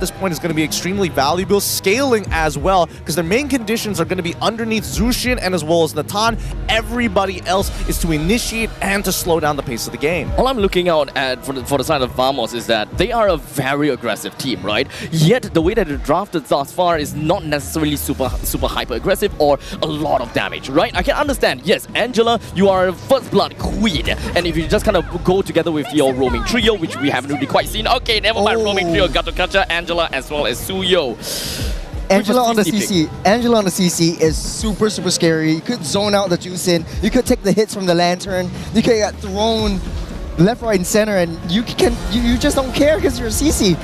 This point is going to be extremely valuable, scaling as well, because their main conditions are going to be underneath Zushin and as well as Natan. Everybody else is to initiate and to slow down the pace of the game. All I'm looking out at for the side of Vamos is that they are a very aggressive team, right? Yet the way that they're drafted thus far is not necessarily super hyper aggressive or a lot of damage, right? I can understand, yes, Angela, you are a first blood queen, and if you just kind of go together with your roaming trio, which we haven't really quite seen, okay, never mind, roaming trio, Gatokacha, Angela, as well as Suyo. Angela on the CC. Angela on the CC is super scary. You could zone out the Juicin. You could take the hits from the Lantern. You could get thrown left, right, and center, and you just don't care because you're a CC.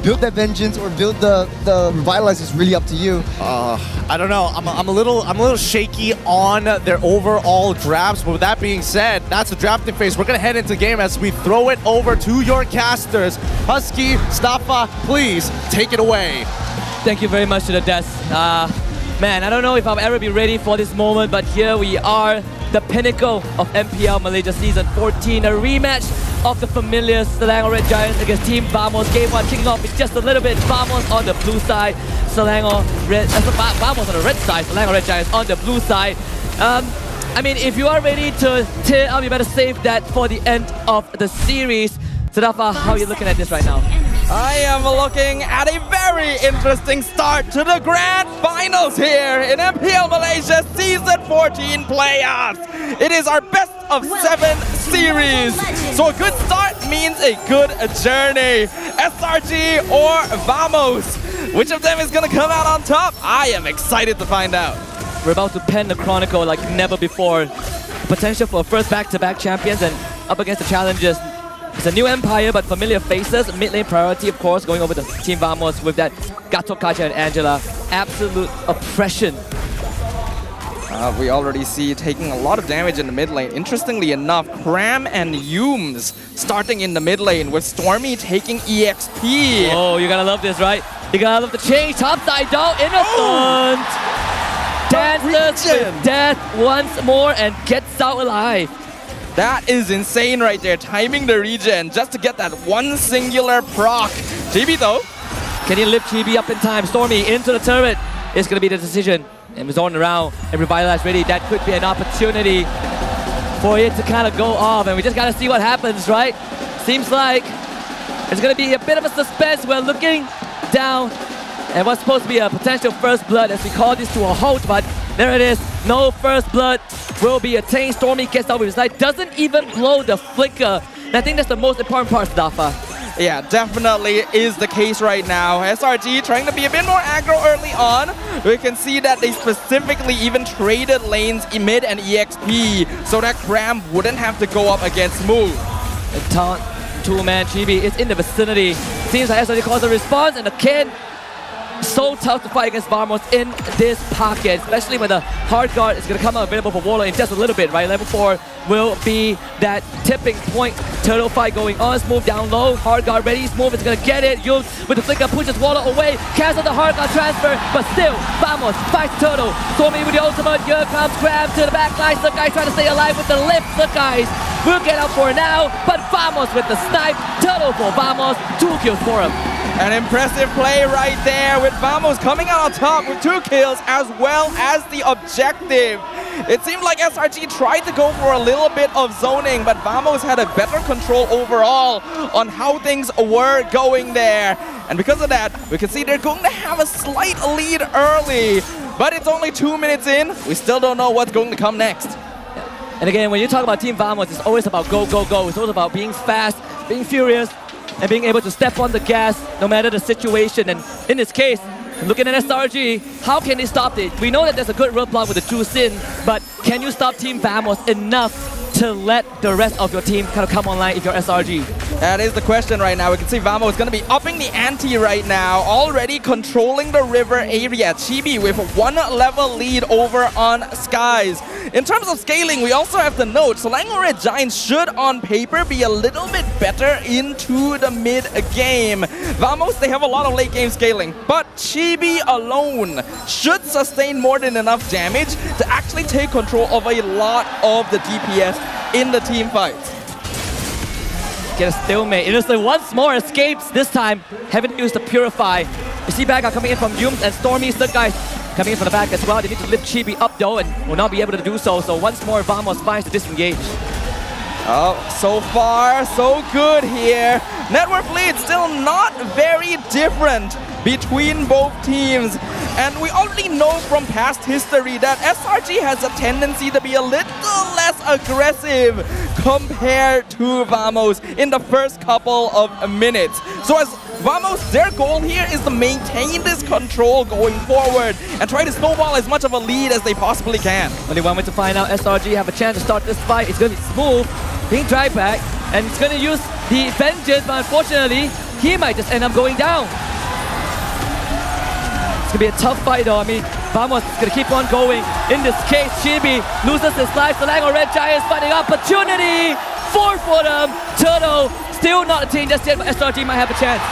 Build that vengeance or build the revitalize is really up to you. I don't know. I'm a little shaky on their overall drafts. But with that being said, that's the drafting phase. We're gonna head into the game as we throw it over to your casters. Husky, Staffa, please take it away. Thank you very much to the desk. Man, I don't know if I'll ever be ready for this moment, but here we are, the pinnacle of MPL Malaysia Season 14, a rematch of the familiar Selangor Red Giants against Team Vamos. Game 1 kicking off with just a little bit. Vamos on the blue side, Vamos on the red side, Selangor Red Giants on the blue side. I mean, if you are ready to tear up, you better save that for the end of the series. Sadafa, how are you looking at this right now? I am looking at a very interesting start to the grand finals here in MPL Malaysia Season 14 playoffs. It is our best of 7 series. So a good start means a good journey. SRG or Vamos? Which of them is going to come out on top? I am excited to find out. We're about to pen the chronicle like never before. Potential for first back-to-back champions and up against the challenges. It's a new empire, but familiar faces. Mid lane priority, of course, going over to Team Vamos with that Gatokacha and Angela. Absolute oppression. We already see taking a lot of damage in the mid lane. Interestingly enough, Cram and Yooms starting in the mid lane with Stormy taking EXP. Oh, you're gonna love this, right? You're gonna love the change. Top side down, innocent. Dances with death once more and gets out alive. That is insane right there, timing the regen just to get that one singular proc. Chibi though. Can he lift Chibi up in time? Stormy into the turret. It's going to be the decision. And zone around and Revitalize ready. That could be an opportunity for it to kind of go off. And we just got to see what happens, right? Seems like it's going to be a bit of a suspense. We're looking down and what's supposed to be a potential first blood as we call this to a halt. But there it is. No first blood will be attained. Stormy gets out with his light, doesn't even blow the flicker. And I think that's the most important part, Dafa. Yeah, definitely is the case right now. SRG trying to be a bit more aggro early on. We can see that they specifically even traded lanes mid and EXP so that Cram wouldn't have to go up against Move. And taunt, two-man Chibi is in the vicinity. Seems like SRG calls a response and the Ken so tough to fight against Vamos in this pocket, especially when the hard guard is going to come out available for Warlord in just a little bit, right? Level 4 will be that tipping point. Turtle fight going on. Smooth down low. Hard guard ready. Smooth is going to get it. Yum with the flicker pushes Warlord away. Cancel the hard guard transfer, but still, Vamos fights Turtle. Stormy with the ultimate. Here comes Crab to the back line. Look, guys trying to stay alive with the lift. Look, guys will get out for now, but Vamos with the snipe. Turtle for Vamos. 2 kills for him. An impressive play right there with Vamos coming out on top with 2 kills as well as the objective. It seemed like SRG tried to go for a little bit of zoning, but Vamos had a better control overall on how things were going there. And because of that, we can see they're going to have a slight lead early. But it's only 2 minutes in. We still don't know what's going to come next. And again, when you talk about Team Vamos, it's always about go, go, go. It's always about being fast, being furious, and being able to step on the gas no matter the situation. And in this case, looking at SRG, how can they stop it? We know that there's a good roadblock with the Juicin, but can you stop Team Vamos enough to let the rest of your team kind of come online if you're SRG? That is the question right now. We can see Vamos is going to be upping the ante right now, already controlling the river area. Chibi with 1 level lead over on Skies. In terms of scaling, we also have to note Selangor Red Giants should on paper be a little bit better into the mid game. Vamos, they have a lot of late game scaling, but Chibi alone should sustain more than enough damage to actually take control of a lot of the DPS in the team fights. get a stalemate. Innocent once more escapes, this time haven't used the Purify. You see back coming in from Yums and Stormy, Stud guys coming in from the back as well. They need to lift Chibi up though and will not be able to do so. So once more Vamos finds to disengage. Oh, so far, so good here. Network lead still not very different between both teams. And we already know from past history that SRG has a tendency to be a little less aggressive compared to Vamos in the first couple of minutes. So as Vamos, their goal here is to maintain this control going forward and try to snowball as much of a lead as they possibly can. Only one way to find out SRG have a chance to start this fight. It's going to be Smooth being dragged back, and it's going to use the Vengeance, but unfortunately, he might just end up going down. It's going to be a tough fight though. I mean, Vamos is going to keep on going. In this case, Chibi loses his life. The Lango Red Giants finding opportunity. 4 for them. Turtle still not attained just yet, but SRG might have a chance.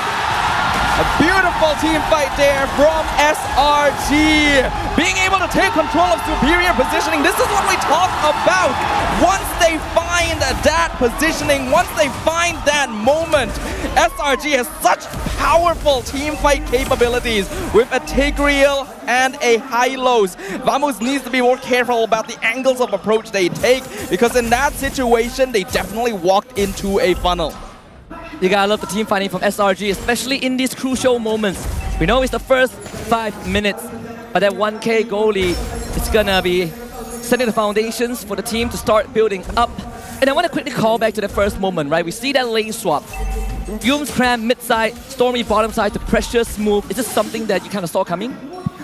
A beautiful team fight there from SRG. Being able to take control of superior positioning, this is what we talk about. Once they find that positioning, once they find that moment, SRG has such powerful team fight capabilities with a Tigreal and a Hylos. Vamos needs to be more careful about the angles of approach they take, because in that situation, they definitely walked into a funnel. You gotta love the team fighting from SRG, especially in these crucial moments. We know it's the first 5 minutes, but that 1K goalie is gonna be setting the foundations for the team to start building up. And I want to quickly call back to the first moment, right? We see that lane swap. Yums Cram mid-side, Stormy bottom side to pressure Smooth. Is this something that you kind of saw coming?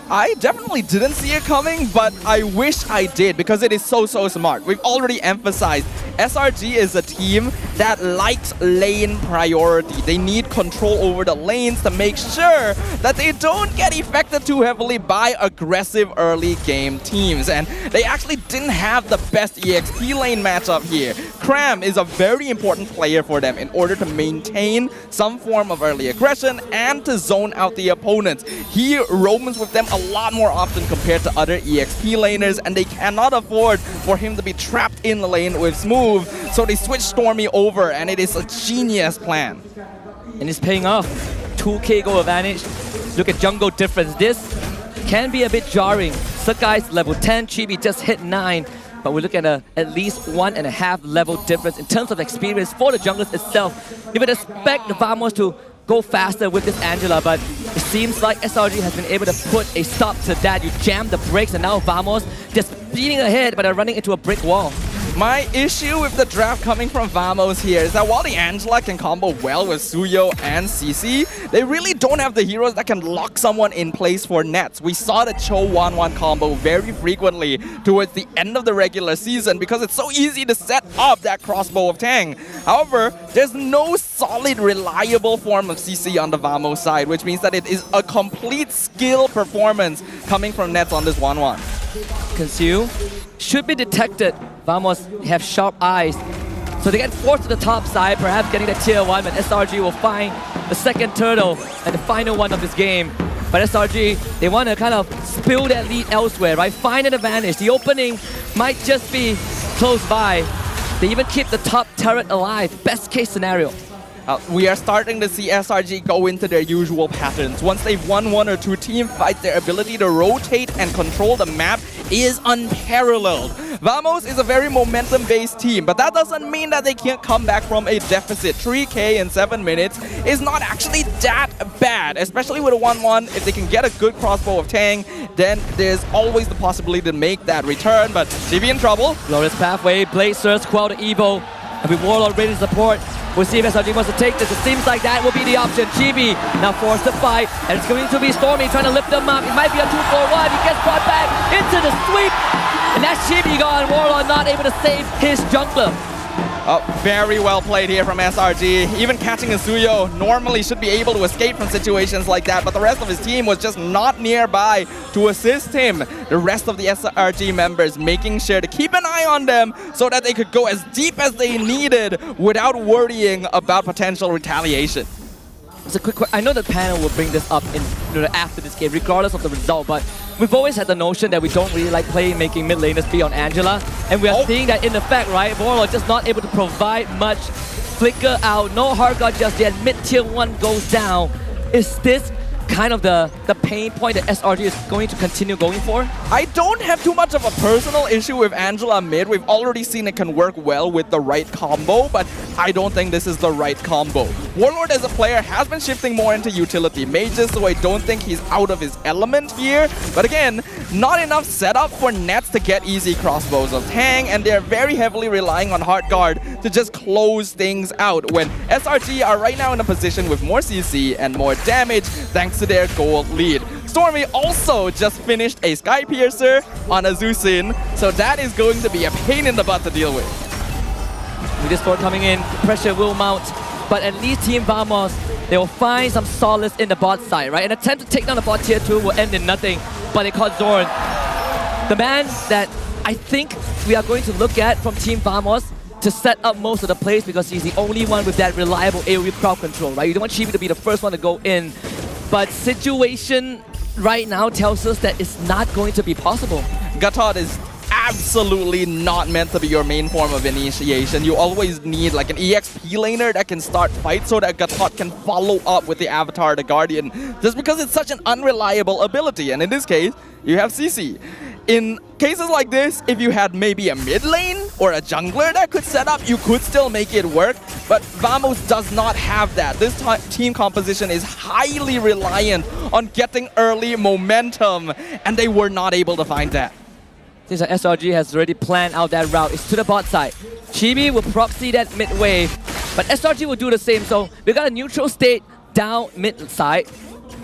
I definitely didn't see it coming, but I wish I did, because it is so smart. We've already emphasized SRG is a team that likes lane priority. They need control over the lanes to make sure that they don't get affected too heavily by aggressive early game teams. And they actually didn't have the best EXP lane matchup here. Cram is a very important player for them in order to maintain some form of early aggression and to zone out the opponents. He roams with them a lot more often compared to other EXP laners, and they cannot afford for him to be trapped in the lane with Smooth. So they switch Stormy over, and it is a genius plan. And it's paying off. 2K goal advantage. Look at jungle difference. This can be a bit jarring. Sakai's level 10, Chibi just hit 9. But we look at at least 1.5 level difference in terms of experience for the junglers itself. You would expect the Vamos to go faster with this Angela, but it seems like SRG has been able to put a stop to that. You jam the brakes, and now Vamos just speeding ahead, but they're running into a brick wall. My issue with the draft coming from Vamos here is that while the Angela can combo well with Suyo and CC, they really don't have the heroes that can lock someone in place for nets. We saw the Cho 1-1 combo very frequently towards the end of the regular season because it's so easy to set up that crossbow of Tang. However, there's no solid, reliable form of CC on the Vamos side, which means that it is a complete skill performance coming from nets on this 1-1. Consume should be detected. Vamos have sharp eyes. So they get forced to the top side, perhaps getting the tier 1, but SRG will find the second turtle and the final one of this game. But SRG, they want to kind of spill that lead elsewhere, right? Find an advantage. The opening might just be close by. They even keep the top turret alive. Best case scenario. We are starting to see SRG go into their usual patterns. Once they've won 1 or 2 team fights, their ability to rotate and control the map is unparalleled. Vamos is a very momentum-based team, but that doesn't mean that they can't come back from a deficit. 3K in 7 minutes is not actually that bad, especially with a 1-1. If they can get a good crossbow of Tang, then there's always the possibility to make that return, but CB in trouble. Glorious pathway, Blade Surge, Quell the Evo, and with Warlord ready to support. We'll see if SRG wants to take this. It seems like that will be the option. Chibi now forced to fight, and it's going to be Stormy trying to lift them up. It might be a 2-4-1. He gets brought back into the sweep, and that's Chibi gone. Warlord not able to save his jungler. Very well played here from SRG. Even catching a Suyo normally should be able to escape from situations like that, but the rest of his team was just not nearby to assist him. The rest of the SRG members making sure to keep an eye on them so that they could go as deep as they needed without worrying about potential retaliation. It's a quick I know the panel will bring this up after this game, regardless of the result, but we've always had the notion that we don't really like making mid laners be on Angela, and we are seeing that in effect, right? Warlord just not able to provide much flicker out. No hard guard just yet. Mid tier 1 goes down. Is this kind of the pain point that SRG is going to continue going for? I don't have too much of a personal issue with Angela mid. We've already seen it can work well with the right combo, but I don't think this is the right combo. Warlord as a player has been shifting more into utility mages, so I don't think he's out of his element here. But again, not enough setup for Nets to get easy crossbows of Tang, and they're very heavily relying on hard guard to just close things out when SRG are right now in a position with more CC and more damage thanks to their gold lead. Stormy also just finished a Sky Piercer on a Zusin, so that is going to be a pain in the butt to deal with. With this sword coming in, pressure will mount, but at least Team Vamos, they will find some solace in the bot side, right? An attempt to take down the bot tier 2 will end in nothing, but they caught Zorn. The man that I think we are going to look at from Team Vamos to set up most of the plays because he's the only one with that reliable AoE crowd control, right? You don't want Chibi to be the first one to go in, but situation right now tells us that it's not going to be possible. Gatot is absolutely not meant to be your main form of initiation. You always need like an EXP laner that can start fights so that Gatot can follow up with the Avatar, the Guardian, just because it's such an unreliable ability. And in this case, you have CC. In cases like this, if you had maybe a mid lane or a jungler that could set up, you could still make it work. But Vamos does not have that. This team composition is highly reliant on getting early momentum, and they were not able to find that. Since the SRG has already planned out that route, it's to the bot side. Chibi will proxy that mid wave, but SRG will do the same. So we got a neutral state down mid side.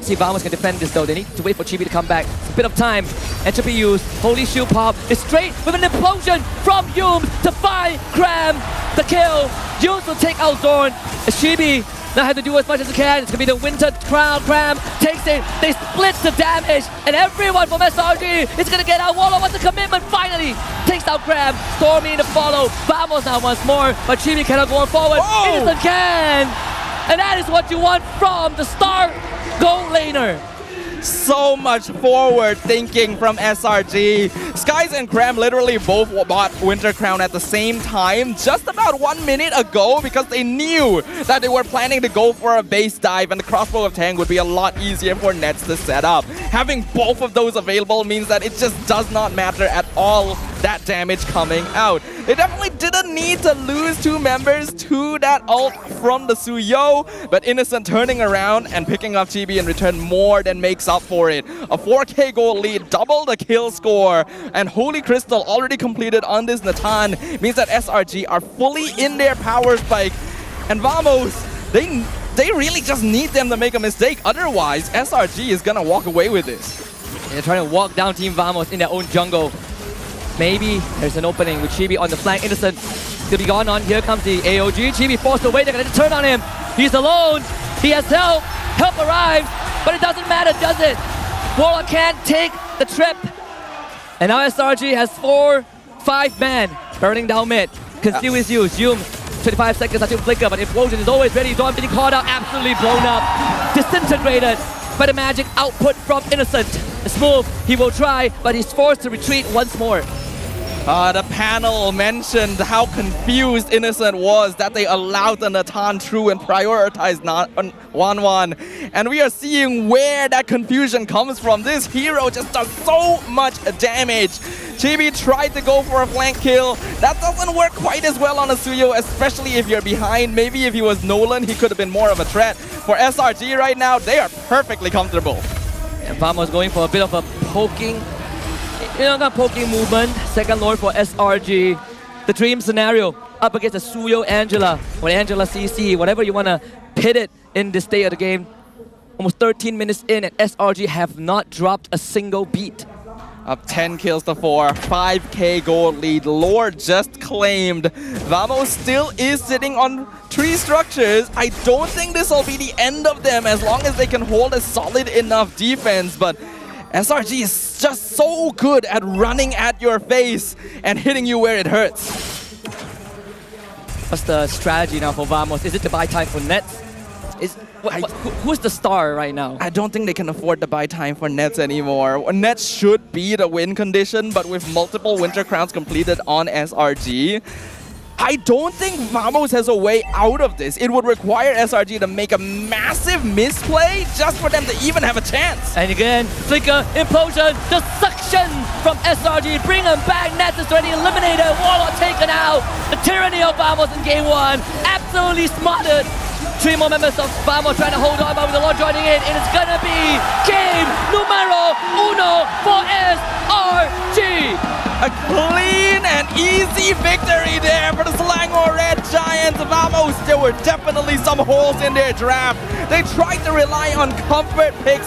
See if Vamos can defend this though. They need to wait for Chibi to come back. It's a bit of time. Entropy used. Holy Shield pop is straight with an implosion from Yum to find Cram the kill. Yum will take out Zorn. Chibi now have to do as much as he can. It's gonna be the Winter Crown. Cram takes it. They split the damage, and everyone from SRG is gonna get out. Wallow wants a commitment. Finally takes out Cram. Stormy in the follow. Vamos now once more, but Chibi cannot go on forward. Whoa! Innocent can, and that is what you want from the star gold laner. So much forward thinking from SRG. Skies and Cram literally both bought Winter Crown at the same time just about 1 minute ago because they knew that they were planning to go for a base dive and the crossbow of Tang would be a lot easier for Nets to set up. Having both of those available means that it just does not matter at all that damage coming out. They definitely didn't need to lose 2 members to that ult from the Suyo, but Innocent turning around and picking up Chibi in return more than makes up for it. A 4k goal lead, double the kill score, and Holy Crystal already completed on this Natan means that SRG are fully in their power spike, and Vamos, they really just need them to make a mistake, otherwise SRG is gonna walk away with this. They're trying to walk down Team Vamos in their own jungle. Maybe there's an opening with Chibi on the flank. Innocent to be gone on. Here comes the AOG. Chibi forced away. They're going to turn on him. He's alone. He has help. Help arrives. But it doesn't matter, does it? Warlock can't take the trip. And now SRG has 4-5 men burning down mid. Conceal is used. Yum, 25 seconds until flicker. But Implosion is always ready. Dawn being caught out. Absolutely blown up. Disintegrated by the magic output from Innocent. Smooth, he will try, but he's forced to retreat once more. The panel mentioned how confused Innocent was that they allowed the Natan through and prioritized 1-1. And we are seeing where that confusion comes from. This hero just does so much damage. Chibi tried to go for a flank kill. That doesn't work quite as well on a Suyo, especially if you're behind. Maybe if he was Nolan, he could have been more of a threat. For SRG right now, they are perfectly comfortable. And Vamos going for a bit of a poking, not poking movement. Second Lord for SRG. The dream scenario up against the Suyo Angela or Angela CC, whatever you want to pit it in this state of the game. Almost 13 minutes in and SRG have not dropped a single beat. Up 10 kills to 4, 5k gold lead. Lord just claimed. Vamos still is sitting on 3 structures. I don't think this will be the end of them as long as they can hold a solid enough defense. But SRG is just so good at running at your face and hitting you where it hurts. What's the strategy now for Vamos? Is it to buy time for Nets? Who's the star right now? I don't think they can afford to buy time for Nets anymore. Nets should be the win condition, but with multiple Winter Crowns completed on SRG, I don't think Vamos has a way out of this. It would require SRG to make a massive misplay just for them to even have a chance. And again, Flicker, Implosion, the suction from SRG, bring him back. Nexus already eliminated, Warlock taken out. The tyranny of Vamos in game 1, absolutely smarted. 3 more members of Vamos trying to hold on, but with the Lord joining in, it is gonna be game numero uno for SRG. A clean and easy victory there for the Selangor Red Giants. Vamos, there were definitely some holes in their draft. They tried to rely on comfort picks